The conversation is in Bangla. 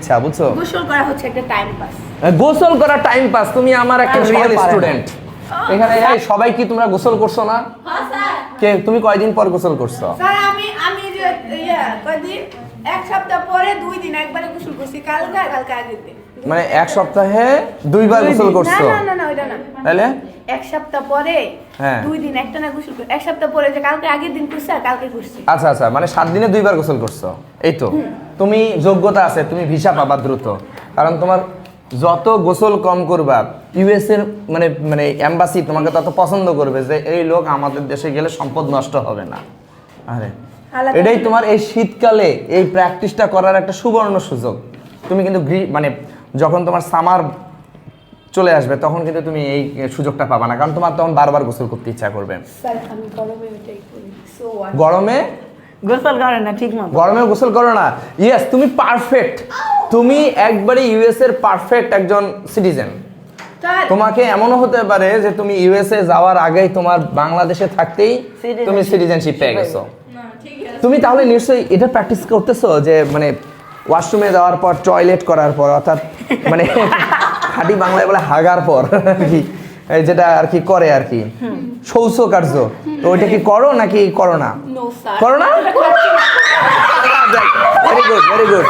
ইচ্ছা, বুঝছো? গোসল করা হচ্ছে একটা টাইম পাস। গোসল করা টাইম পাস? তুমি আমার একটা রিয়েল স্টুডেন্ট। এখানে এই সবাই কি তোমরা গোসল করছো না? হ্যাঁ স্যার। কে তুমি কয়দিন পর গোসল করছো? স্যার আমি যে কয়দিন, এক সপ্তাহ পরে 2 দিন একবারে গোসল করছি, কালকে আগের দিন। মানে এক সপ্তাহে 2 বার গোসল করছো? না ওইটা না। তাহলে এক সপ্তাহ পরে হ্যাঁ 2 দিন একটা না গোসল করছি, এক সপ্তাহ পরে যে কালকে আগের দিন করছি আর কালকে করছি। আচ্ছা মানে 7 দিনে 2 বার গোসল করছো, এই তো। তুমি যোগ্যতা আছে, তুমি ভিসা পাবা দ্রুত, কারণ তোমার যত গোসল কম করবা ইউএস এর মানে এমবাসি তোমাকে তত পছন্দ করবে যে এই লোক আমাদের দেশে গেলে সম্পদ নষ্ট হবে না। আরে এটাই তোমার এই শীতকালে এই প্র্যাকটিসটা করার একটা সুবর্ণ সুযোগ। তুমি কিন্তু মানে যখন তোমার সামার চলে আসবে তখন কিন্তু তুমি এই সুযোগটা পাবা না, কারণ তোমার তখন বারবার গোসল করতে ইচ্ছা করবে। স্যার আমি গরমে ওইটাই করি। সো গরমে গোসল করে না ঠিক মতো। গরমে গোসল করো না? ইয়েস, তুমি পারফেক্ট, তুমি একবারে ইউএস এর পারফেক্ট একজন সিটিজেন। তোমাকে এমনও হতে পারে যে তুমি ইউএসএ যাওয়ার আগেই তোমার বাংলাদেশে থাকতেই তুমি সিটিজেনশিপ পেয়ে গেছো। তুমি তাহলে নিশ্চয়ই এটা প্র্যাকটিস করতেছো যে মানে ওয়াশরুমে যাওয়ার পর, টয়লেট করার পর, অর্থাৎ মানে খাঁটি বাংলায় বলে হাগার পর আর কি, যেটা আর কি করে আর কি শৌচ কার্য, তো ওইটা কি করো নাকি করো না? No sir. করো না? Very good, very good.